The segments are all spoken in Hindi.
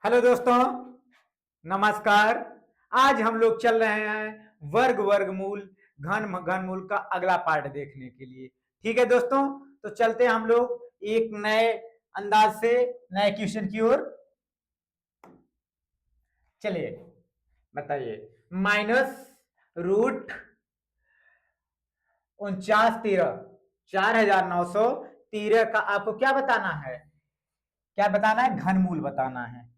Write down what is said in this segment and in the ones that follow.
हेलो दोस्तों, नमस्कार। आज हम लोग चल रहे हैं वर्गमूल घनमूल का अगला पार्ट देखने के लिए। ठीक है दोस्तों, तो चलते हैं हम लोग एक नए अंदाज से नए क्वेश्चन की ओर। चलिए बताइए। -√49 13 4913 का आपको क्या बताना है? क्या बताना है? घनमूल बताना है।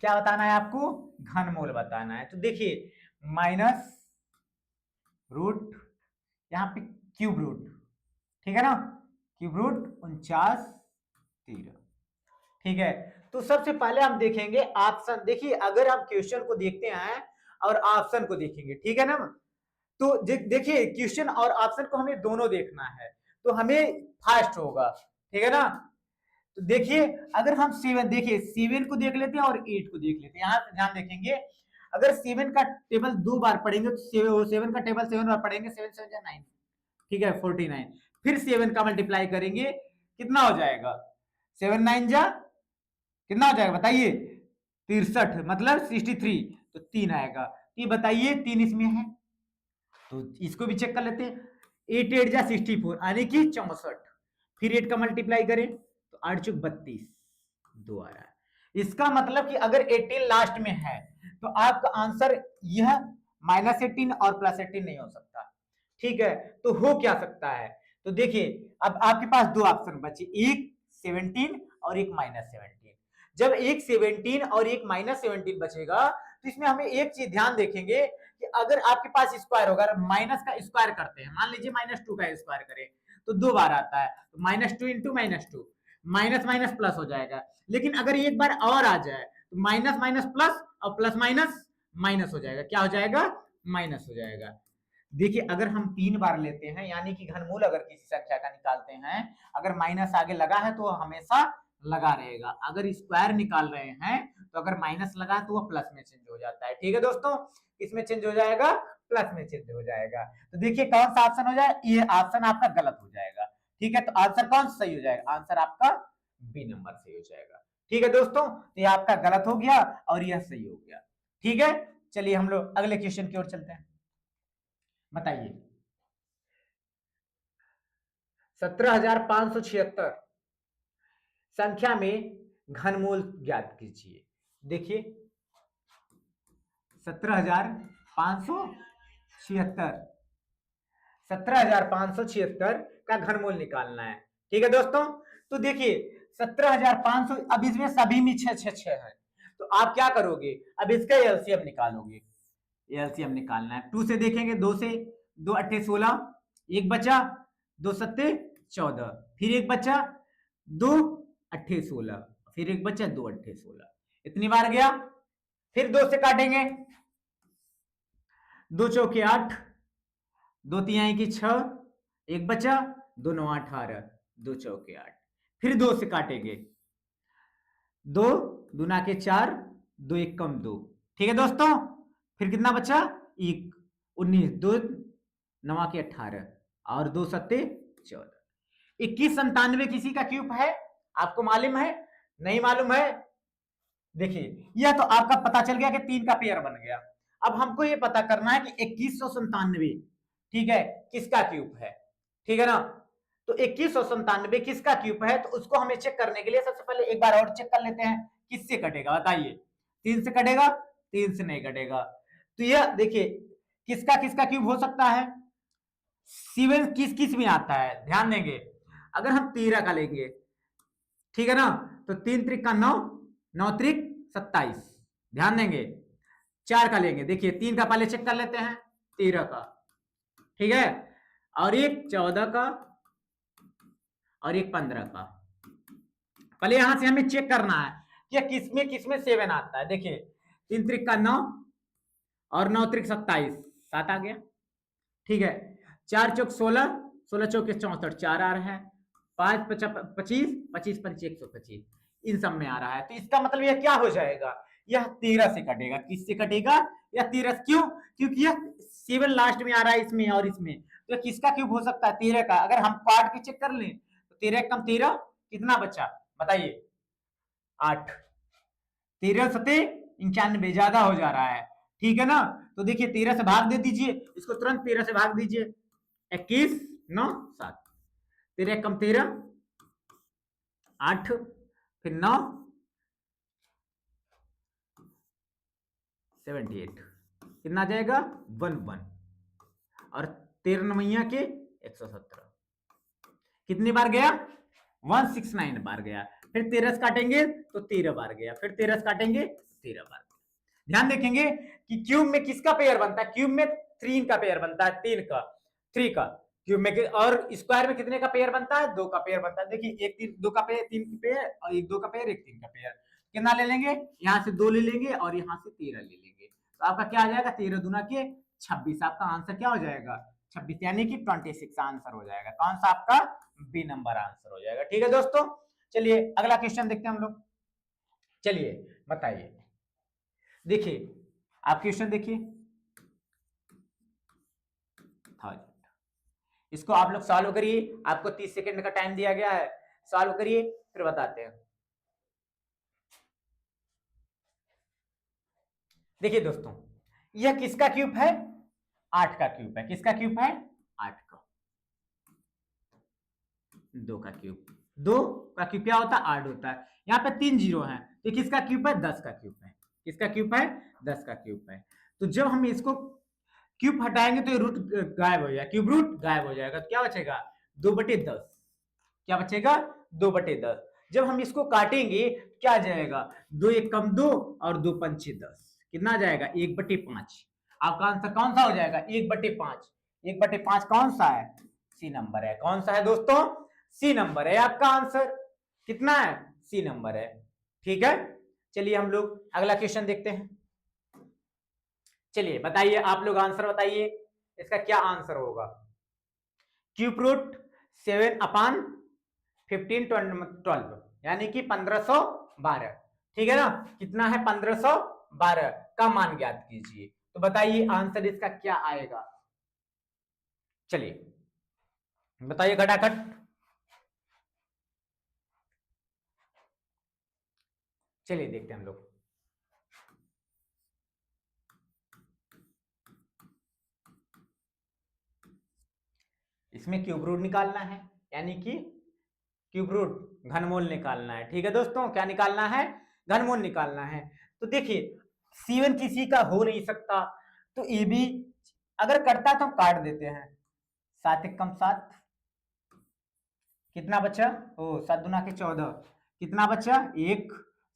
क्या बताना है आपको? घनमूल बताना है। तो देखिए, माइनस रूट, यहां पे क्यूब रूट, ठीक है ना, क्यूब रूट 49 13। ठीक है, तो सबसे पहले हम देखेंगे ऑप्शन। देखिए, अगर हम क्वेश्चन को देखते हैं और ऑप्शन को देखेंगे, ठीक है ना, तो देखिए क्वेश्चन और ऑप्शन को हमें दोनों देखना है, तो हमें फास्ट होगा। ठीक है ना, तो देखिए, अगर हम सेवन, देखिए सेवन को देख लेते हैं और 8 को देख लेते हैं। यहां ध्यान देखेंगे, अगर सेवन का टेबल 2 बार पढ़ेंगे तो सेवन का टेबल 7 बार पढ़ेंगे, 7 7 9, ठीक है 49। फिर 7 का मल्टीप्लाई करेंगे, कितना हो जाएगा? 7 9 जा कितना हो जाएगा बताइए? 63, मतलब 63, तो 3 आएगा। ये बताइए 3 इसमें है, तो इसको भी चेक कर लेते हैं। 8 8 जा 64, यानी कि 64। फिर 8 का मल्टीप्लाई करें तो 8 चुक 32, 2 आ रहा है। इसका मतलब कि अगर 18 लास्ट में है तो आपका आंसर यह -18 और +18 नहीं हो सकता। ठीक है, तो हो क्या सकता है? तो देखिए, अब आपके पास दो ऑप्शन बचे, एक 17 और एक -17। जब एक 17 और एक -17 बचेगा, तो इसमें हमें एक चीज ध्यान देखेंगे कि अगर आपके पास स्क्वायर होगा, माइनस का स्क्वायर करते हैं, मान लीजिए -2 का स्क्वायर करें तो 2 बार आता है, तो -2 इंटू -2, माइनस माइनस प्लस हो जाएगा। लेकिन अगर एक बार और आ जाए तो माइनस माइनस प्लस और प्लस माइनस माइनस हो जाएगा। क्या हो जाएगा? माइनस हो जाएगा। देखिए, अगर हम 3 बार लेते हैं, यानी कि घनमूल अगर किसी संख्या का निकालते हैं, अगर माइनस आगे लगा है तो वो हमेशा लगा रहेगा। अगर स्क्वायर निकाल रहे हैं तो अगर माइनस लगा तो वह प्लस में चेंज हो जाता है। ठीक है दोस्तों, इसमें चेंज हो जाएगा, प्लस में चेंज हो जाएगा। तो देखिए कौन सा ऑप्शन हो जाए? ये ऑप्शन आपका गलत हो जाएगा। ठीक है, तो आंसर कौन सा सही हो जाएगा? आंसर आपका बी नंबर सही हो जाएगा। ठीक है दोस्तों, तो ये आपका गलत हो गया और यह सही हो गया। ठीक है, चलिए हम लोग अगले क्वेश्चन की ओर चलते हैं। बताइए, 17,576 संख्या में घनमूल ज्ञात कीजिए। देखिए, 17,576, 17,576 का घनमूल निकालना है। ठीक है दोस्तों, तो देखिए 17,500, अब इसमें सभी में 6 6 6 है, तो आप क्या करोगे? अब इसका एलसीएम निकालोगे। एलसीएम निकालना है, 2 से देखेंगे, 2 से 2 अट्ठे 16, एक बचा, 2 सत्ते 14, फिर एक बचा, 2 अट्ठे 16, फिर एक बचा, 2 अट्ठे 16, इतनी बार गया। फिर 2 से काटेंगे, 2 चौके 8, 2 तिहाई की 6, एक बचा, 2 9 18, 2 चौके 8। फिर 2 से काटेंगे, 2 दूना के 4, 2 एक कम 2। ठीक है दोस्तों, फिर कितना बचा? 1 19, 2 9 के 18 और 2 सत्ते 14। 2197 किसी का क्यूब है? आपको मालूम है? नहीं मालूम है? देखिए, यह तो आपका पता चल गया कि 3 का पेयर बन गया। अब हमको यह पता करना है कि 2197, ठीक है, किसका क्यूब है? ठीक है ना, तो 2197 किसका क्यूब है? तो उसको हमें चेक करने के लिए सबसे पहले एक बार और चेक कर लेते हैं, किससे कटेगा बताइए? 3 से कटेगा? 3 से नहीं कटेगा। तो यह देखिए, किसका किसका क्यूब हो सकता है? 7 किस किस में आता है, ध्यान देंगे। अगर हम 13 का लेंगे, ठीक है ना, तो 3 त्रिक का 9, 9 त्रिक 27, ध्यान देंगे। 4 का लेंगे, देखिए 3 का पहले चेक कर लेते हैं, 13 का, ठीक है, और एक 14 का और एक 15 का। पहले यहां से हमें चेक करना है कि किसमें 7 आता है। देखिए 3 त्रिक का 9 और 9 त्रिक 27, 7 आ गया। ठीक है, 4 चौक 16, 16 चौक 64, 4 आ रहा है, 5 25, 25 पंच 125, इन सब में आ रहा है। तो इसका मतलब यह क्या हो जाएगा? यह 13 से कटेगा। किससे कटेगा? यह 13। क्यों? क्योंकि यह 7 लास्ट में आ रहा है, इसमें और इसमें, तो किसका क्यूब हो सकता है? 13 का। अगर हम काट के चेक कर लें तो 13 कम 13 कितना बचा? बताइए 8, 13 सते 91 ज्यादा हो जा रहा है, ठीक है ना। तो देखिए 13 से भाग दे दीजिए, इसको तुरंत 13 से भाग दीजिए, 21 9 7, 13 कम 13 8, फिर 9 78, कितना आ जाएगा 11, और 13 नवैया के 117, कितनी बार गया 169 बार गया। फिर 13 से काटेंगे तो 13 बार गया, फिर 13 से काटेंगे 13 बार। ध्यान देखेंगे कि क्यूब में किसका पेयर बनता है, क्यूब में 3 का पेयर बनता है, 3 का क्यूब में, और स्क्वायर में कितने का पेयर बनता है 2 का पेयर बनता है। देखिए एक 3 2 का पेयर 3 का पेयर, और एक 2 का पेयर एक 3 का पेयर, कितना ले लेंगे, यहाँ से 2 ले लेंगे और यहाँ से 13 ले लेंगे, तो आपका क्या आ जाएगा 13 दूना के 26, आपका आंसर क्या हो जाएगा 26, यानी कि 26 आंसर हो जाएगा। कौन सा आपका बी नंबर आंसर हो जाएगा। ठीक है दोस्तों, चलिए अगला क्वेश्चन देखते हैं हम लोग। चलिए बताइए, देखिए आप क्वेश्चन देखिए 1000, इसको आप लोग सॉल्व करिए, आपको 30 सेकंड का टाइम दिया गया है, सॉल्व करिए फिर बताते हैं। देखिए दोस्तों, यह किसका क्यूब है 8 का क्यूब है, किसका क्यूब है 8 का, 2 का क्यूब, 2 का क्यूब क्या होता है 8 होता है, यहाँ पे 3 जीरो है, तो किसका क्यूब है 10 का क्यूब है, किसका क्यूब है 10 का क्यूब है। तो जब हम इसको क्यूब हटाएंगे तो ये रूट गायब हो जाएगा, क्यूब रूट गायब हो जाएगा, तो क्या बचेगा 2/10, क्या बचेगा 2/10। जब हम इसको काटेंगे क्या आ जाएगा 2 एक कम 2 और 2 पंचे 10, कितना आ जाएगा 1/5। आपका आंसर कौन सा हो जाएगा 1/5, 1/5 कौन सा है सी नंबर है, कौन सा है दोस्तों सी नंबर है आपका आंसर, कितना है सी नंबर है। ठीक है, चलिए हम लोग अगला क्वेश्चन देखते हैं। चलिए बताइए आप लोग आंसर बताइए, इसका क्या आंसर होगा। क्यूब रूट 7/15 यानी कि 1512, ठीक है ना, कितना है 1512 का मान ज्ञात कीजिए। तो बताइए आंसर इसका क्या आएगा, चलिए बताइए खटाखट। चलिए देखते हैं हम लोग। इसमें क्यूब रूट निकालना है, यानी कि क्यूब रूट घनमूल निकालना है। ठीक है दोस्तों, क्या निकालना है घनमूल निकालना है। तो देखिए C1 किसी का हो नहीं सकता, तो ए भी अगर करता तो हम काट देते हैं, 7 एक कम 7, कितना बचा ओ 7 दूना के 14, कितना बचा 1,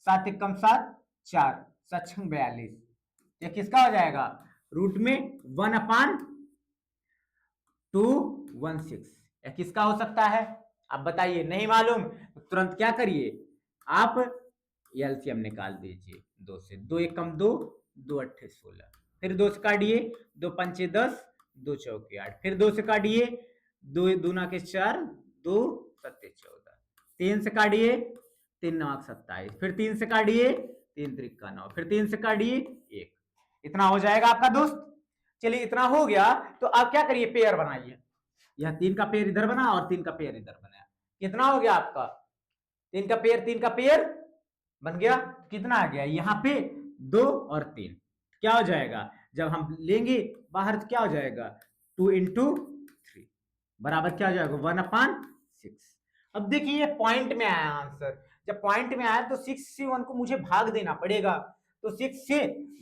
7 एक कम 7 4, 7 छंग 42, ये किसका हो जाएगा रूट में 1/216, या किसका हो सकता है आप बताइए, नहीं मालूम तो तुरंत क्या करिए आप एलसीएम निकाल दीजिए, 2 से 2 एक कम 2, 2 अट्ठे 16, फिर 2 से काटिए 2 पंचे 10, 2 चौके 8, फिर 2 से काटिए 2 दूना के 4, 2 सत्ते 14, 3 से काटिए 3 9 27, फिर 3 से काटिए 3 त्रिका 9, फिर 3 से काटिए 1, इतना हो जाएगा आपका दोस्त। चलिए इतना हो गया, तो आप क्या करिए पेयर बनाइए, यह 3 का पेयर इधर बना और 3 का पेयर इधर बना, कितना हो गया आपका 3 का पेयर बन गया, कितना आ गया यहाँ पे 2 और 3, क्या हो जाएगा जब हम लेंगे बाहर तो क्या हो जाएगा 2 इंटू 3 बराबर क्या हो जाएगा 1/6। अब देखिए ये पॉइंट में आया आंसर, जब पॉइंट में आया तो 6 से 1 को मुझे भाग देना पड़ेगा, तो 6 से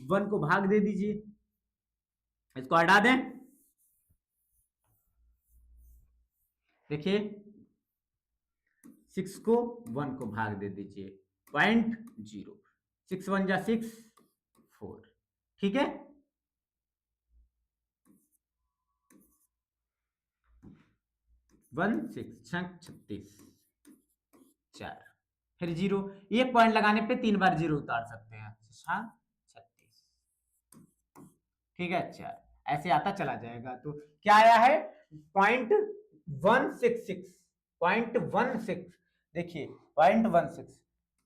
1 को भाग दे दीजिए, इसको हटा दें, देखिए 6 को 1 को भाग दे दीजिए 0.0, 6 1 जा 6 4, ठीक है 1 6 36 4, फिर 0, एक पॉइंट लगाने पे 3 बार 0 उतार सकते हैं, 36, ठीक है 4, ऐसे आता चला जाएगा। तो क्या आया है 0.166, 0.16, देखिए 0.16,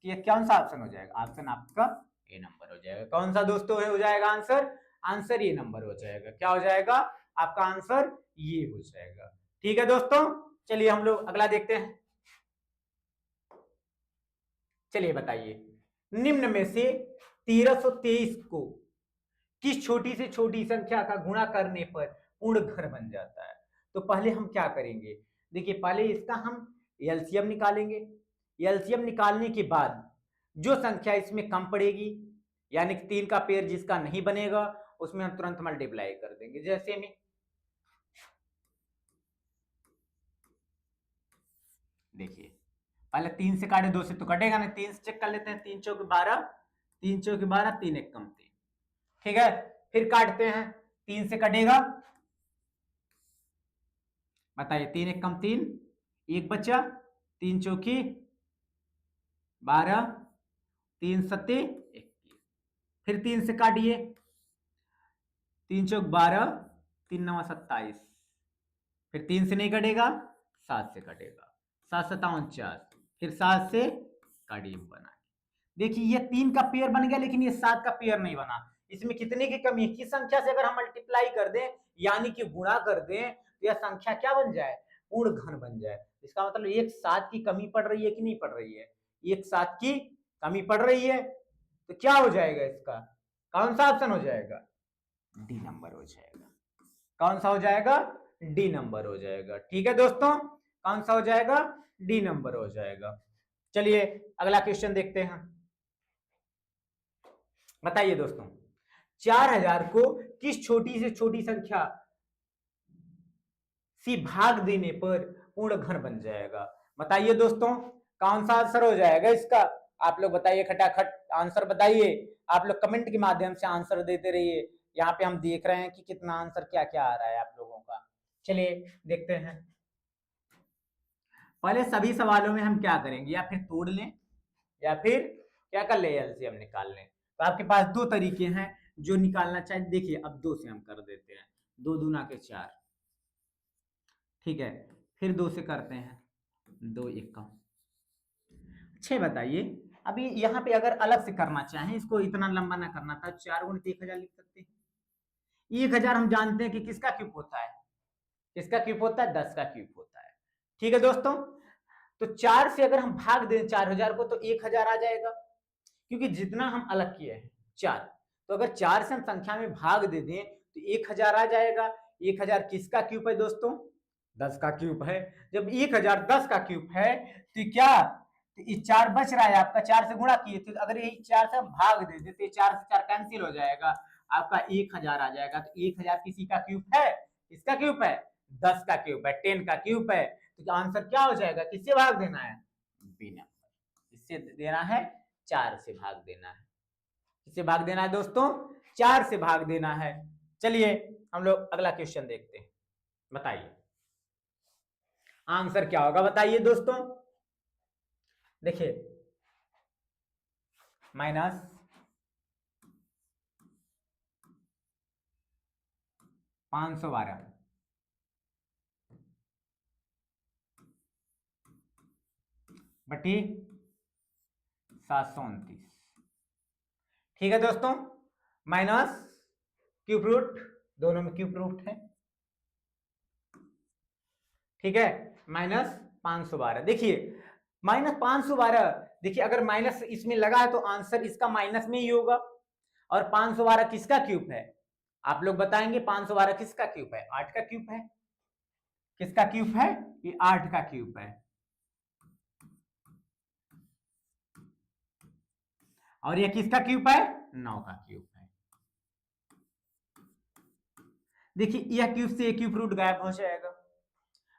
ये कौन सा ऑप्शन हो जाएगा, ऑप्शन आपका ए नंबर हो जाएगा। कौन सा दोस्तों हो जाएगा आंसर, आंसर ये नंबर हो जाएगा, क्या हो जाएगा आपका आंसर ये हो जाएगा। ठीक है दोस्तों, चलिए हम लोग अगला देखते हैं। चलिए बताइए, निम्न में से 1323 को किस छोटी से छोटी संख्या का गुणा करने पर पूर्ण घन बन जाता है? तो पहले हम क्या करेंगे, देखिए पहले इसका हम एलसीएम निकालेंगे। एलसीएम निकालने के बाद जो संख्या इसमें कम पड़ेगी, यानी कि 3 का पेयर जिसका नहीं बनेगा, उसमें हम तुरंत मल्टीप्लाई कर देंगे। जैसे में देखिए, पहले 3 से काटे, 2 से तो कटेगा नहीं, 3 से चेक कर लेते हैं। 3 चौक 12, 3 चौक 12, 3 एक कम 3। ठीक है, फिर काटते हैं, 3 से कटेगा, बताइए 3 एक कम 3, एक बचा, 3 चौकी 12, 3 सत्ते 21। फिर 3 से काटिए, 3 चौक 12, 3 नवा 27। फिर 3 से नहीं कटेगा, 7 से कटेगा, 7 सत्तावन 49। फिर 7 से काटिए बना। देखिए ये 3 का पेयर बन गया, लेकिन ये 7 का पेयर नहीं बना। इसमें कितने की कमी है, किस संख्या से अगर हम मल्टीप्लाई कर दें, यानी कि गुणा कर दें, तो यह संख्या क्या बन जाए, पूर्ण घन बन जाए। इसका मतलब एक 7 की कमी पड़ रही है कि नहीं पड़ रही है, एक 7 की कमी पड़ रही है। तो क्या हो जाएगा इसका, कौन सा ऑप्शन हो जाएगा, डी नंबर हो जाएगा। कौन सा हो जाएगा, डी नंबर हो जाएगा। ठीक है दोस्तों, कौन सा हो जाएगा, डी नंबर हो जाएगा। चलिए अगला क्वेश्चन देखते हैं। बताइए दोस्तों, 4000 को किस छोटी से छोटी संख्या सी भाग देने पर पूर्ण घन बन जाएगा? बताइए दोस्तों, कौन सा आंसर हो जाएगा इसका, आप लोग बताइए, खटाखट आंसर बताइए। आप लोग कमेंट के माध्यम से आंसर देते रहिए, यहाँ पे हम देख रहे हैं कि कितना आंसर क्या क्या आ रहा है आप लोगों का। चलिए देखते हैं। पहले सभी सवालों में हम क्या करेंगे, या फिर तोड़ लें या फिर क्या कर ले, एलसीएम निकाल लें। तो आपके पास दो तरीके हैं जो निकालना चाहिए। देखिए अब 2 से हम कर देते हैं, 2 दूना के 4। ठीक है, फिर 2 से करते हैं, 2 एक कम 6। बताइए अभी यहाँ पे अगर अलग से करना चाहें, इसको इतना लंबा ना करना था, 4 गुणित 1000 लिख सकते हैं। 1000 हम जानते हैं कि किसका क्यूब होता है, किसका क्यूब होता है, 10 का क्यूब होता है। ठीक है दोस्तों, तो 4 से अगर हम भाग दें 4000 को, तो 1000 आ जाएगा, क्योंकि जितना हम अलग किए हैं 4। तो अगर 4 से हम संख्या में भाग दे दें तो 1000 आ जाएगा। 1000 किसका क्यूब है दोस्तों, 10 का क्यूब है। जब 1000 10 का क्यूब है, तो क्या, तो ये 4 बच रहा है आपका, 4 से गुणा किए, तो अगर यही 4 से हम भाग दे देते, 4 से 4 कैंसिल हो जाएगा, आपका 1000 आ जाएगा। तो 1000 किसी का क्यूब है, किसका क्यूब है, 10 का क्यूब है, 10 का क्यूब है। तो आंसर क्या हो जाएगा, किससे भाग देना है, बी नंबर, इससे देना है, 4 से भाग देना है। किससे भाग देना है दोस्तों, 4 से भाग देना है। चलिए हम लोग अगला क्वेश्चन देखते हैं। बताइए आंसर क्या होगा, बताइए दोस्तों। देखिए माइनस 512 बटी 729। ठीक है दोस्तों, माइनस क्यूब रूट, दोनों में क्यूब रूट है। ठीक है, माइनस 512। देखिए माइनस 512, देखिए अगर माइनस इसमें लगा है तो आंसर इसका माइनस में ही होगा। और 512 किसका क्यूब है, आप लोग बताएंगे, 512 किसका क्यूब है, 8 का क्यूब है। किसका क्यूब है, ये 8 का क्यूब है। और ये किसका क्यूब है, 9 का क्यूब है। देखिए यह क्यूब से ये क्यूब रूट गायब हो जाएगा,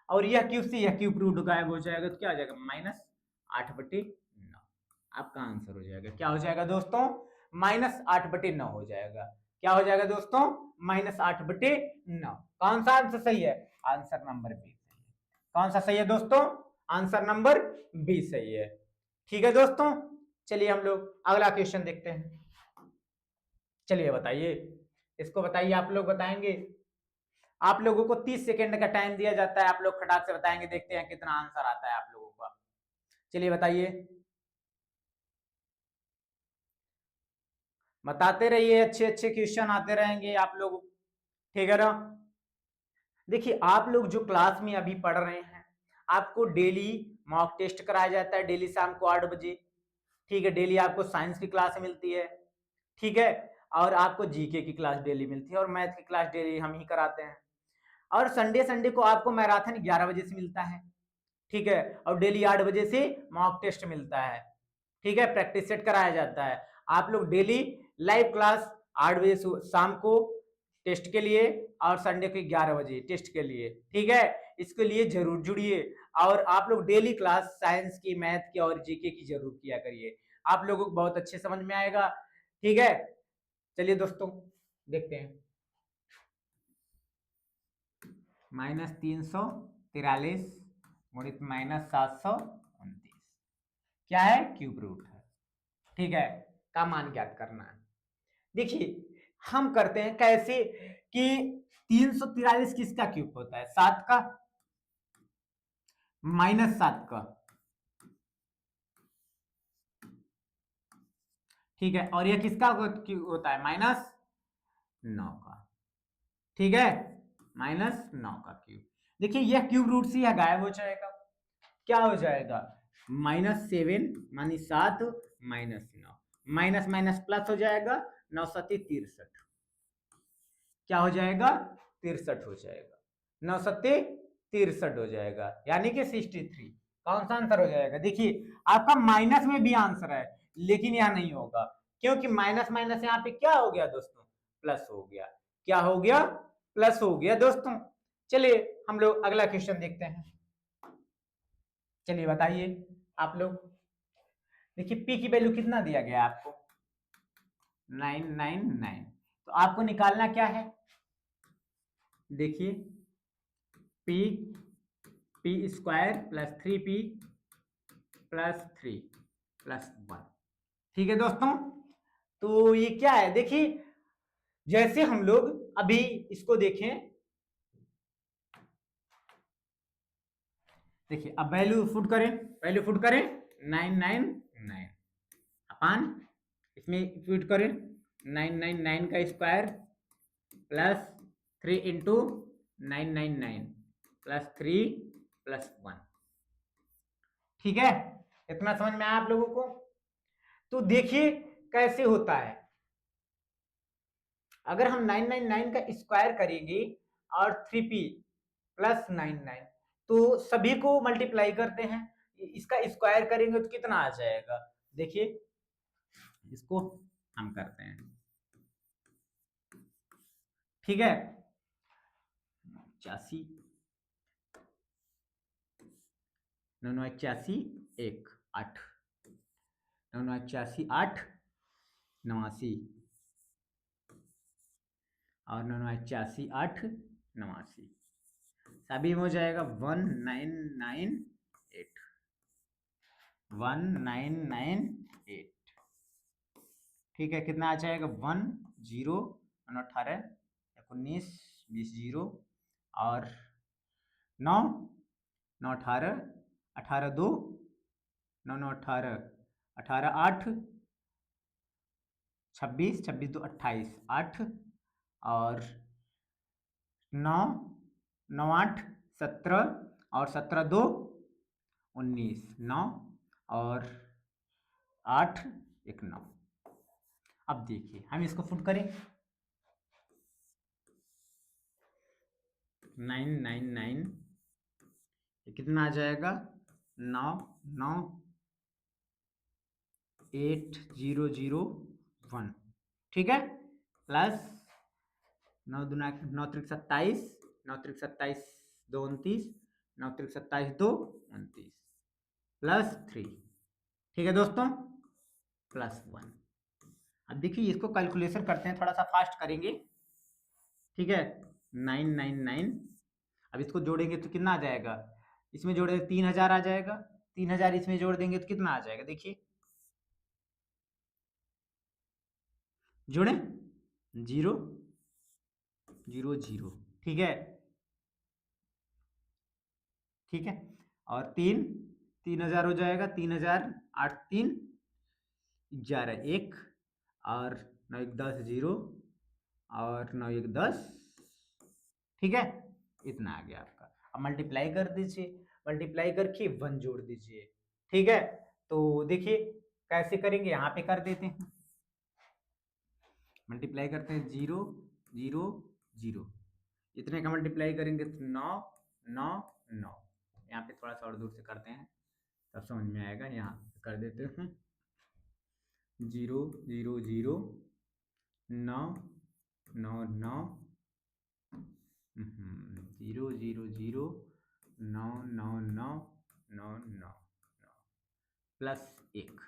और यह क्यूब से यह क्यूब रूट गायब हो जाएगा, तो क्या हो जाएगा, माइनस 8/9। आपका आंसर हो जाएगा, क्या हो जाएगा दोस्तों, -8/9 हो जाएगा। क्या हो जाएगा दोस्तों, -8/9। कौन सा आंसर सही है, आंसर नंबर बी सही है। कौन सा सही है दोस्तों, आंसर नंबर बी सही है। ठीक है दोस्तों, चलिए हम लोग अगला क्वेश्चन देखते हैं। चलिए बताइए, इसको बताइए, आप लोग बताएंगे। आप लोगों को 30 सेकेंड का टाइम दिया जाता है, आप लोग खटाक से बताएंगे, देखते हैं कितना आंसर आता है आप लोगों का। चलिए बताइए, बताते रहिए, अच्छे अच्छे क्वेश्चन आते रहेंगे आप लोग। ठीक है ना, देखिए आप लोग जो क्लास में अभी पढ़ रहे हैं, आपको डेली मॉक टेस्ट कराया जाता है, डेली शाम को 8 बजे। ठीक है, डेली आपको साइंस की क्लास मिलती है, ठीक है, और आपको जीके की क्लास डेली मिलती है और मैथ की क्लास डेली हम ही कराते हैं। और संडे संडे को आपको मैराथन 11 बजे से मिलता है, ठीक है, और डेली 8 बजे से मॉक टेस्ट मिलता है, ठीक है, प्रैक्टिस सेट कराया जाता है। आप लोग डेली लाइव क्लास 8 बजे शाम को टेस्ट के लिए और संडे को 11 बजे टेस्ट के लिए, ठीक है, इसके लिए जरूर जुड़िए। और आप लोग डेली क्लास साइंस की, मैथ की और जीके की जरूर किया करिए, आप लोगों को बहुत अच्छे समझ में आएगा, ठीक है। चलिए दोस्तों देखते हैं, -343 गुणित -729 क्या है, क्यूब रूट है, ठीक है, का मान ज्ञात करना है। देखिए हम करते हैं कैसे कि 343 किसका क्यूब होता है, 7 का -7 का, ठीक है, और ये किसका क्यूब होता है, -9 का, ठीक है, -9 का क्यूब। देखिए यह क्यूब रूट से यह गायब हो जाएगा, क्या हो जाएगा, -7 मानी 7 -9, माइनस माइनस प्लस हो जाएगा, 9 सत्ती 63, क्या हो जाएगा, 63 हो जाएगा, 9 सत्ते 63 हो जाएगा, यानी कि 63 कौन सा आंसर हो जाएगा। देखिए आपका माइनस में भी आंसर है, लेकिन यह नहीं होगा, क्योंकि माइनस माइनस यहाँ पे क्या हो गया दोस्तों, प्लस हो गया, क्या हो गया, प्लस हो गया दोस्तों। चलिए हम लोग अगला क्वेश्चन देखते हैं, चलिए बताइए आप लोग। देखिए पी की वैल्यू कितना दिया गया आपको, 999, तो आपको निकालना क्या है, देखिए P P square plus 3p plus 3 plus 1, ठीक है दोस्तों। तो ये क्या है, देखिए जैसे हम लोग अभी इसको देखें, देखिए अब वैल्यू पुट करें 999 अपान, इसमें पुट करें 999 का square plus 3 into 999 plus 3 plus 1, ठीक है, इतना समझ में आया आप लोगों को। तो देखिए कैसे होता है, अगर हम 999 का स्क्वायर करेंगे और 3p प्लस 99, तो सभी को मल्टीप्लाई करते हैं, इसका स्क्वायर करेंगे तो कितना आ जाएगा, देखिए इसको हम करते हैं, ठीक है, 85 9 81 1 8 9 81 8 89 और 9 81 8 89 सभी में हो जाएगा 1998 1998, ठीक है, कितना आ जाएगा 1 0 18 19 20 जीरो और 9 9 18 18 2 9 9 18 18 8 26 26 2 28 8 और 9 9 8 17 और 17 2 19 9 और 8 1 9। अब देखिए हम इसको फुट करें 999, कितना आ जाएगा 9 9 8 0 0 1, ठीक है, प्लस 9 दूना 9 त्रिक 27 9 त्रिक 27 2 29 9 त्रिक 27 2 29 प्लस 3, ठीक है दोस्तों, प्लस 1। अब देखिए इसको कैलकुलेशन करते हैं, थोड़ा सा फास्ट करेंगे, ठीक है, 999, अब इसको जोड़ेंगे तो कितना आ जाएगा, इसमें जोड़े 3000 आ जाएगा, 3000 इसमें जोड़ देंगे तो कितना आ जाएगा, देखिए जोड़े 0 0 0, ठीक है, ठीक है, और 3000 हो जाएगा, 3000 8 3 11 1 और 9 1 10 0 और 9 1 10, ठीक है, इतना आ गया आपका। अब मल्टीप्लाई कर दीजिए, मल्टीप्लाई करके 1 जोड़ दीजिए, ठीक है, तो देखिए कैसे करेंगे, यहाँ पे कर देते हैं, मल्टीप्लाई करते हैं 0 0 0, इतने का मल्टीप्लाई करेंगे तो 9 9 9, यहाँ पे थोड़ा सा और दूर से करते हैं तब समझ में आएगा, यहाँ कर देते हैं 0 0 0 9 9 9 0 0 0 9 9 9 9 9 प्लस 1,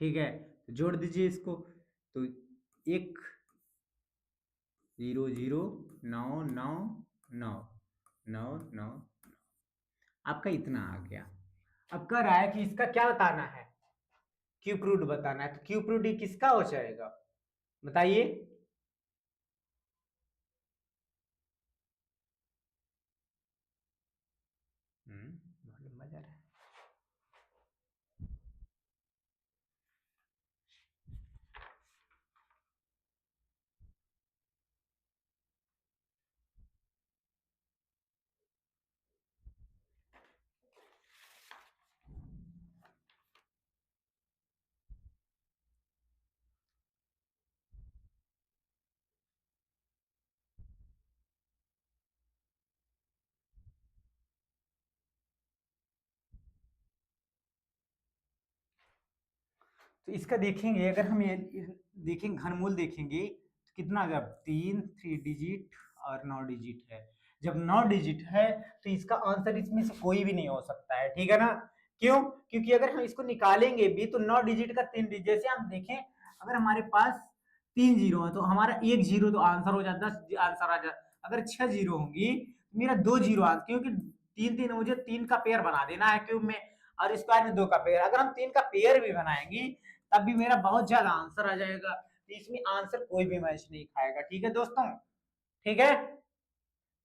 ठीक है, तो जोड़ दीजिए इसको, तो 1 0 0 9 9 9 9 9, आपका इतना आ गया। अब कह रहा है कि इसका क्या बताना है, क्यूब रूट बताना है, तो क्यूब रूट ये किसका हो जाएगा बताइए। बहुत लंबा जा रहा है। तो इसका देखेंगे, अगर हम ये देखेंगे घनमूल देखेंगे तो कितना, जब 3 डिजिट और 9 डिजिट है, जब 9 डिजिट है तो इसका आंसर इसमें से कोई भी नहीं हो सकता है, ठीक है ना। क्यों, क्योंकि अगर हम इसको निकालेंगे भी तो 9 डिजिट का 3 डिजिट, जैसे हम देखें अगर हमारे पास 3 जीरो है तो हमारा 1 जीरो तो आंसर हो जाता, 10 आंसर आ जाता, अगर 6 जीरो होंगी तो मेरा 2 जीरो आंसर, क्योंकि 3 3 मुझे 3 का पेयर बना देना है क्यूब में, और स्क्वायर में 2 का पेयर, अगर हम 3 का पेयर भी बनाएंगे तब भी मेरा बहुत ज्यादा आंसर आ जाएगा, तो इसमें आंसर कोई भी मैच नहीं खाएगा, ठीक है दोस्तों, ठीक है।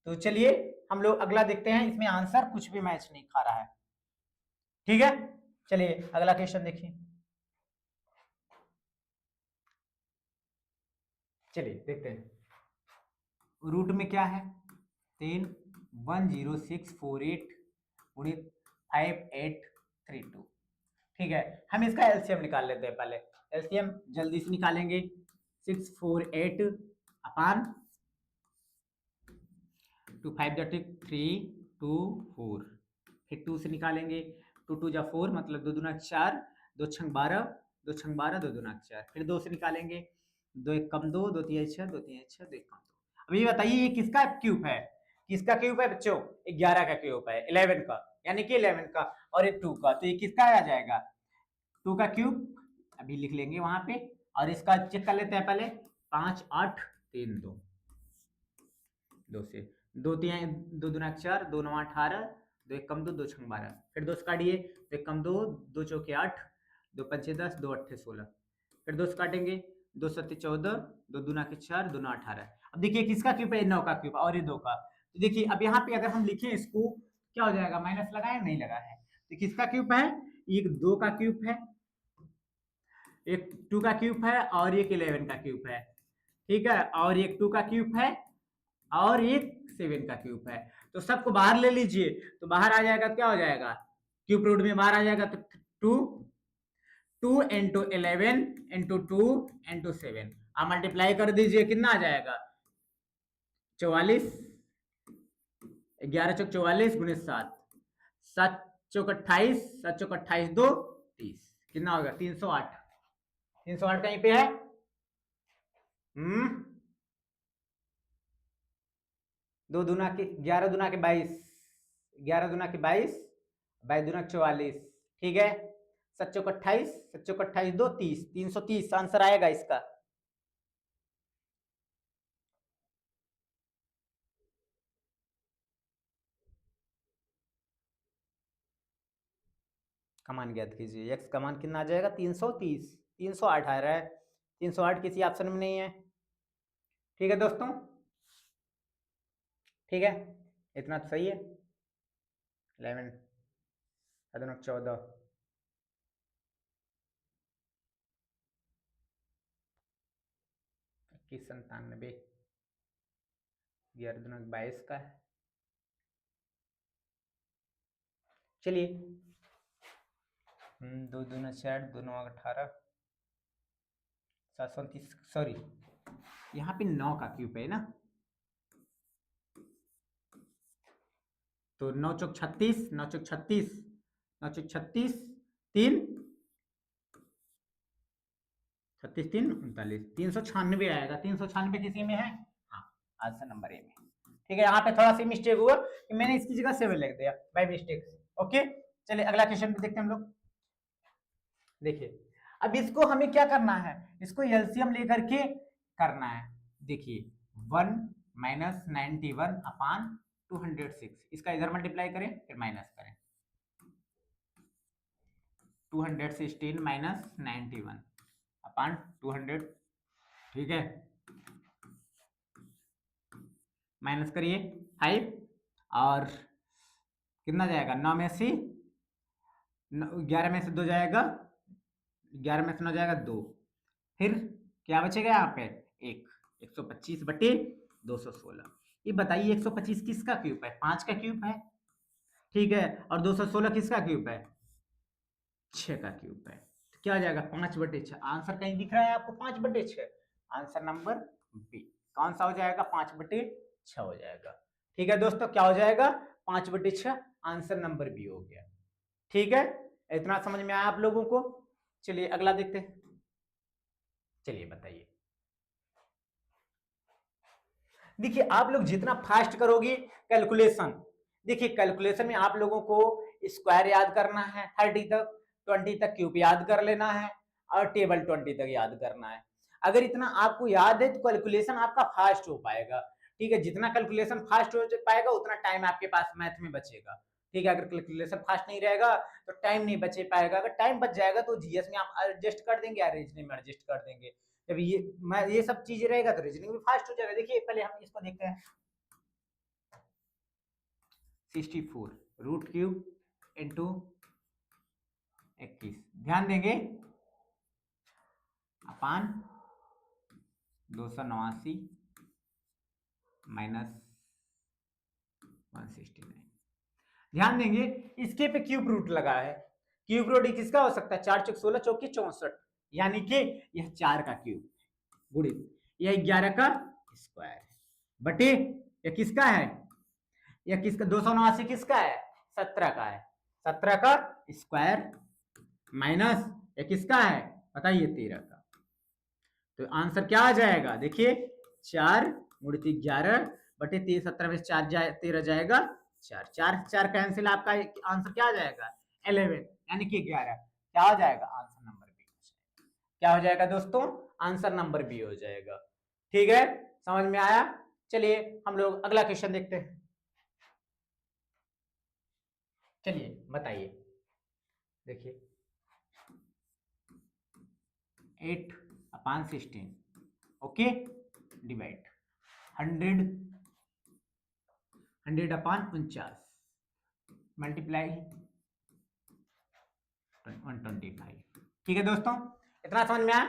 तो चलिए हम लोग अगला देखते हैं, इसमें आंसर कुछ भी मैच नहीं खा रहा है, ठीक है। चलिए अगला क्वेश्चन देखिए, चलिए देखते हैं रूट में क्या है, 10,10648 गुणित 5832, ठीक है। हम इसका एलसीएम निकाल लेते हैं पहले, एलसीएम जल्दी से निकालेंगे, 648 अपान 2 5 3 2 4, फिर 2 से निकालेंगे, 2 2 जा 4 मतलब 2 दूना 4, 2 छंग 12, 2 छंग 12 2 दूना 4, फिर 2 से निकालेंगे, 2 1 कम 2, 2 3 6, 2 3 6, 2 1 कम 2। अब ये बताइए ये किसका क्यूब है, किसका क्यूब है बच्चों, 11 का क्यूब है, 11 का, यानी कि 11 का, और ये 2 का, तो ये किसका आ जाएगा, 2 का क्यूब अभी लिख लेंगे वहां पे, और इसका चेक कर लेते हैं पहले, 5 8 3 2, 2 से 2 3 2 दूना 4, 2 9 18, 2 1 कम 2, 2 छंग 12, फिर 2 से काटिए, 2 1 कम 2, 2 चौके 8, 2 पंचे 10, 2 अट्ठे 16, फिर 2 से काटेंगे, 2 सत्ते 14, 2 दूना के 4, 2 9 18। अब देखिए किसका क्यूब है, 9 का क्यूब और ये 2 का, तो देखिए अब यहाँ पे अगर हम लिखें इसको क्या हो जाएगा, माइनस लगाए नहीं लगा है, तो किसका क्यूब है, एक 2 का क्यूब है, एक 2 का क्यूब है, और एक 11 का क्यूब है, ठीक है, और एक 2 का क्यूब है, और एक 7 का क्यूब है, तो सबको बाहर ले लीजिए, तो बाहर आ जाएगा, क्या हो जाएगा, क्यूब रूट में बाहर आ जाएगा, तो 2 2 इंटू 11 इंटू 2 इंटू 7, आप मल्टीप्लाई कर दीजिए, कितना आ जाएगा, 44, 11 चौक 44 गुणे 7, 7 चौक 28, 7 चौक 28 2 30, कितना होगा 308, 308 कहीं पे है, हम्म, 2 दूना के 11 दूना के 22, 11 दूना के 22, 22 दूना 44, ठीक है, 7 चौक 28, 7 चौक 28 2 30, 330 आंसर आएगा इसका। कमान ज्ञात कीजिए, एक्स का मान कितना आ जाएगा, 330, 308 आ रहा है, 308 किसी ऑप्शन में नहीं है, ठीक है दोस्तों, ठीक है, इतना तो सही है, 11 14, 21 97, 11 दिनांक 22 का है, चलिए दो दूना 4, दो नौ 18, 729, सॉरी यहाँ पे 9 का क्यूब है ना, तो 9 चौक 36, 9 चौक 36, 9 चौक 36, 3 36 3 39, 396 आएगा। 396 किसी में है? हाँ, आंसर नंबर ए में। ठीक है, यहाँ पे थोड़ा सा मिस्टेक हुआ कि मैंने इसकी जगह 7 लिख दिया बाय मिस्टेक। ओके, चलिए अगला क्वेश्चन भी देखते हैं हम लोग। देखिए अब इसको हमें क्या करना है, इसको एलसीएम लेकर के करना है। देखिए 1 माइनस 91 अपान 206, इसका इधर मल्टीप्लाई करें फिर माइनस करें, 216 माइनस 91 अपान 200, ठीक है, माइनस करिए 5, और कितना जाएगा, 9 में से 11 में से 2 जाएगा, 11 में से 9 जाएगा 2, फिर क्या बचेगा यहाँ पे 1, 125 बटे 216। ये बताइए 125 किसका क्यूब है? 5 का क्यूब है, ठीक है, और 216 किसका क्यूब है? 6 का क्यूब है। तो क्या हो जाएगा 5 बटे 6। आंसर कहीं दिख रहा है आपको 5 बटे 6? आंसर नंबर बी कौन सा हो जाएगा? 5 बटे 6 हो जाएगा। ठीक है दोस्तों, क्या हो जाएगा? 5 बटे 6, आंसर नंबर बी हो गया। ठीक है, इतना समझ में आया आप लोगों को? चलिए अगला देखते हैं। चलिए बताइए, देखिए आप लोग जितना फास्ट करोगे कैलकुलेशन, देखिए कैलकुलेशन में आप लोगों को स्क्वायर याद करना है 30 तक, 20 तक क्यूब याद कर लेना है, और टेबल 20 तक याद करना है। अगर इतना आपको याद है तो कैलकुलेशन आपका फास्ट हो पाएगा। ठीक है, जितना कैलकुलेशन फास्ट हो पाएगा उतना टाइम आपके पास मैथ में बचेगा। ठीक है, अगर कैलकुलेशन फास्ट नहीं रहेगा तो टाइम नहीं बचे पाएगा। अगर टाइम बच जाएगा तो जीएस में आप एडजस्ट कर देंगे या रीजनिंग में एडजस्ट कर देंगे। जब ये सब चीज रहेगा तो रीजनिंग भी फास्ट हो जाएगा। देखिए पहले हम इसको देखते हैं, 64 रूट क्यूब इंटू 21, ध्यान देंगे अपान 289 माइनस 169, ध्यान देंगे इसके पे क्यूब रूट लगा है। क्यूब रूट किसका हो सकता है? 4 चौक 16, चौकी 64, यानी कि यह 4 का क्यूब गुणित यह 11 का स्क्वायर बटे यह किसका है? यह किसका? 289 किसका है? 17 का है। 17 का स्क्वायर माइनस यह किसका है? बताइए 13 का। तो आंसर क्या आ जाएगा? देखिए 4 गुणित 11 बटे 17 में 4 जाए 13 जाएगा 4, 4 4 कैंसिल, आपका आंसर क्या आ जाएगा? 11, यानी कि 11। क्या हो जाएगा? आंसर नंबर बी हो जाएगा। क्या हो जाएगा दोस्तों? आंसर नंबर बी हो जाएगा। ठीक है, समझ में आया? चलिए हम लोग अगला क्वेश्चन देखते हैं। चलिए बताइए, देखिए 8 अपान 16, ओके, डिवाइड 100 अपान 49 मल्टीप्लाई 125। ठीक है दोस्तों, इतना समझ में आया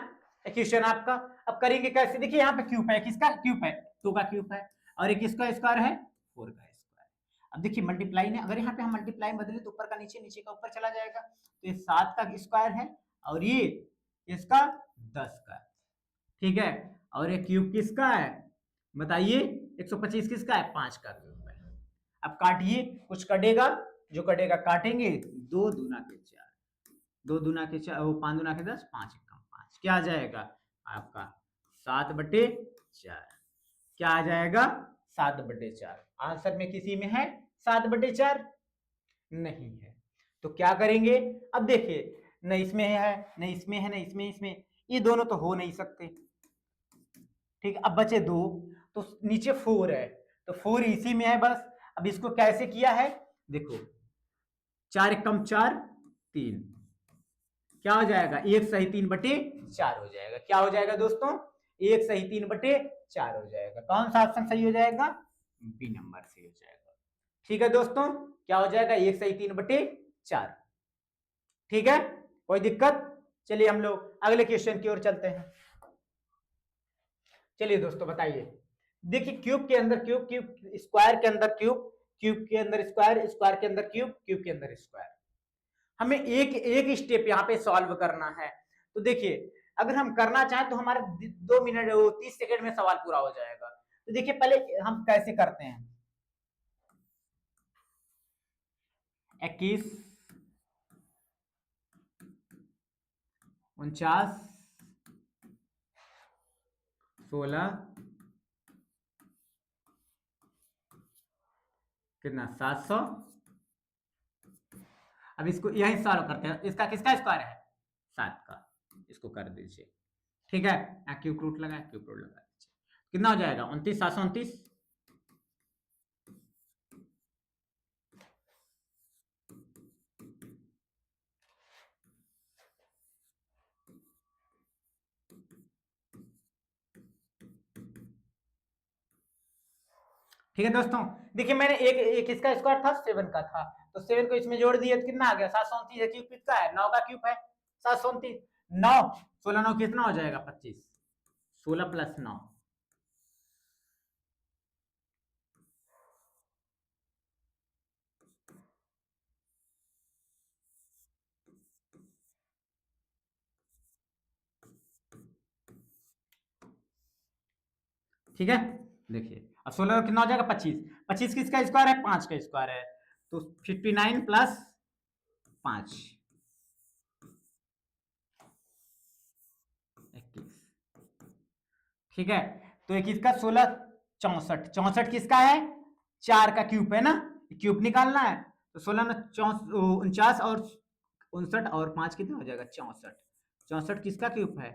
क्वेश्चन आपका? अब करेंगे कैसे? देखिए यहाँ पे क्यूब है, किसका क्यूब है? 2 का क्यूब है, और एक किसका स्क्वायर है? 4 का स्क्वायर। अब देखिए मल्टीप्लाई ने, अगर यहाँ पे हम मल्टीप्लाई बदले तो ऊपर का नीचे, नीचे का ऊपर चला जाएगा। तो ये 7 का स्क्वायर है और ये इसका 10 का। ठीक है, और ये क्यूब किसका है? बताइए 125 किसका है? 5 का क्यूब है। अब काटिए, कुछ कटेगा, जो कटेगा काटेंगे। 2 दूना के 4, 2 दूना के 4, 5 दूना के 10, 5 एकम 5, क्या आ जाएगा आपका? 7 बटे 4। क्या आ जाएगा? 7 बटे 4। आंसर में किसी में है 7 बटे 4? नहीं है। तो क्या करेंगे? अब देखिए न इसमें है, न इसमें है, न इसमें, इसमें ये दोनों तो हो नहीं सकते। ठीक है, अब बचे 2, तो नीचे 4 है, तो 4 इसी में है बस। अब इसको कैसे किया है? देखो 4 एकम 4, 3, क्या हो जाएगा? 1 सही 3 बटे 4 हो जाएगा। क्या हो जाएगा दोस्तों? 1 सही 3 बटे 4 हो जाएगा। कौन सा ऑप्शन सही हो जाएगा? बी नंबर सही हो जाएगा। ठीक है दोस्तों, क्या हो जाएगा? 1 सही 3 बटे 4। ठीक है, कोई दिक्कत? चलिए हम लोग अगले क्वेश्चन की ओर चलते हैं। चलिए दोस्तों बताइए, देखिए क्यूब के अंदर क्यूब, क्यूब स्क्वायर के अंदर क्यूब, क्यूब के अंदर स्क्वायर, स्क्वायर के अंदर क्यूब, क्यूब के अंदर स्क्वायर। हमें एक एक स्टेप यहाँ पे सॉल्व करना है। तो देखिए अगर हम करना चाहें तो हमारे 2 मिनट 30 सेकंड में सवाल पूरा हो जाएगा। तो देखिए पहले हम कैसे करते हैं। 21 49 16 कितना 700। अब इसको यही सॉल्व करते हैं। इसका किसका स्क्वायर है 7 का, इसको कर दीजिए। ठीक है क्यूब रूट लगा क्यूब रूट लगा दीजिए। कितना हो जाएगा 29 729। ठीक है दोस्तों, देखिए मैंने एक इसका स्क्वायर था 7 का था, तो 7 को इसमें जोड़ दिए तो कितना आ गया 729। क्यूब किसका है 9 का क्यूब है 729। 9 16 9 कितना हो जाएगा 25। 16 प्लस 9 ठीक है। देखिए अब 16 कितना हो जाएगा 25। 25 किसका स्क्वायर है 5 का स्क्वायर है, तो 59 प्लस 5 21। ठीक है तो 21 का 16 64। 64 किसका है 4 का क्यूब है ना, क्यूब निकालना है। तो 16 में 49 और 59 और 5 कितना हो जाएगा 64। 64 किसका क्यूब है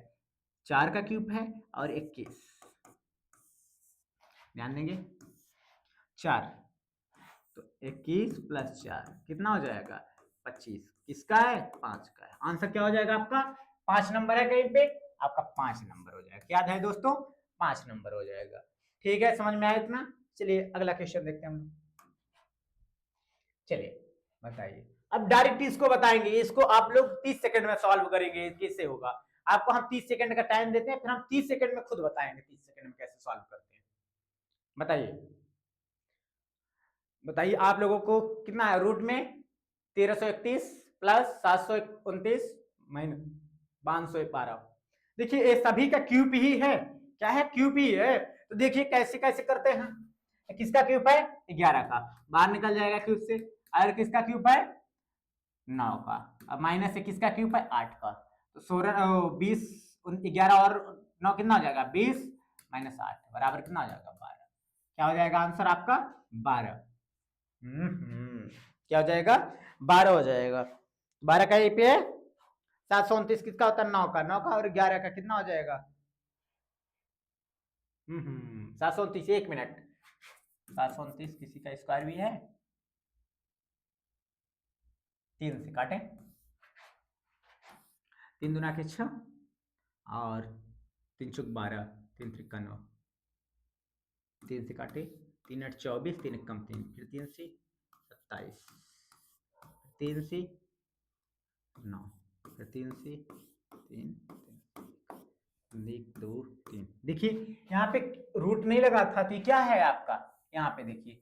4 का क्यूब है और 21 ध्यान देंगे 4, तो 21 प्लस 4 कितना हो जाएगा 25। किसका है 5 का है। आंसर क्या हो जाएगा आपका 5 नंबर है कहीं पे, आपका 5 नंबर हो जाएगा। क्या है दोस्तों 5 नंबर हो जाएगा। ठीक है समझ में आया इतना। चलिए अगला क्वेश्चन देखते हैं हम। चलिए बताइए, अब डायरेक्ट इसको बताएंगे, इसको आप लोग 30 सेकंड में सॉल्व करेंगे। कैसे होगा आपको हम 30 सेकंड का टाइम देते हैं, फिर हम 30 सेकंड में खुद बताएंगे 30 सेकंड में कैसे सॉल्व करते हैं। बताइए बताइए आप लोगों को कितना है रूट में 1331 प्लस 729 माइनस 512। देखिए ये सभी का क्यूब ही है, क्या है क्यूब ही है। तो देखिए कैसे कैसे करते हैं। किसका क्यूब है 11 का, बाहर निकल जाएगा क्यूब से। और किसका क्यूब है 9 का, अब माइनस से किसका क्यूब है 8 का। तो 16 20 11 और 9 कितना हो जाएगा 20 माइनस 8 बराबर कितना हो जाएगा 12। क्या हो जाएगा आंसर आपका 12। क्या हो जाएगा 12 हो जाएगा। 12 का ये पे है 729 किसका होता है 9 का, 9 का और 11 का कितना हो जाएगा 729। 1 मिनट 729 किसी का स्क्वायर भी है 3 से काटे 3 दूना के 6 और 3 चौक 12 3 त्रिका 9 3 से काटे 3 8 24 3 1 कम 3 फिर 3 से 27 3 से 9 फिर 3 से 3 1 2 3। देखिए यहाँ पे रूट नहीं लगा था तो क्या है आपका यहाँ पे देखिए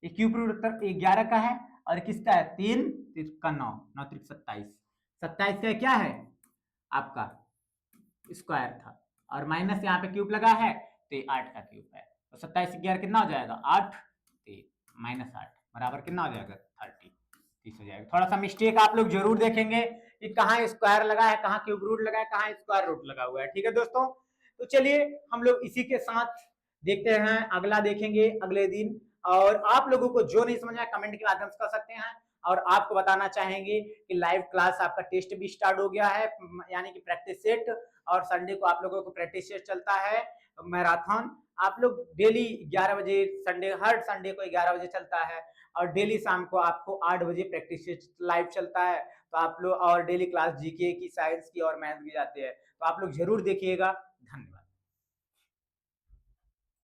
ये क्यूब रूट 11 का है और किसका है 3 का 9 9 3 27 27 का क्या है आपका स्क्वायर था और माइनस यहाँ पे क्यूब लगा है तो 8 का क्यूब है। तो 27 11 कितना हो जाएगा 8 माइनस 8 बराबर कितना हो जाएगा 30 हो जाएगा। थोड़ा सा मिस्टेक आप लोग जरूर देखेंगे कि कहाँ स्क्वायर लगा है कहाँ क्यूब रूट लगा है कहाँ स्क्वायर रूट लगा हुआ है। ठीक है दोस्तों, तो चलिए हम लोग इसी के साथ देखते हैं अगला देखेंगे अगले दिन। और आप लोगों को जो नहीं समझ आया कमेंट के माध्यम से कर सकते हैं। और आपको बताना चाहेंगे कि लाइव क्लास आपका टेस्ट भी स्टार्ट हो गया है, यानी कि प्रैक्टिस सेट। और संडे को आप लोगों को प्रैक्टिस सेट चलता है मैराथन। आप लोग डेली 11 बजे संडे, हर संडे को 11 बजे चलता है और डेली शाम को आपको 8 बजे प्रैक्टिस सेट लाइव चलता है। तो आप लोग और डेली क्लास जीके की, साइंस की और मैथ की जाते हैं, तो आप लोग जरूर देखिएगा। धन्यवाद।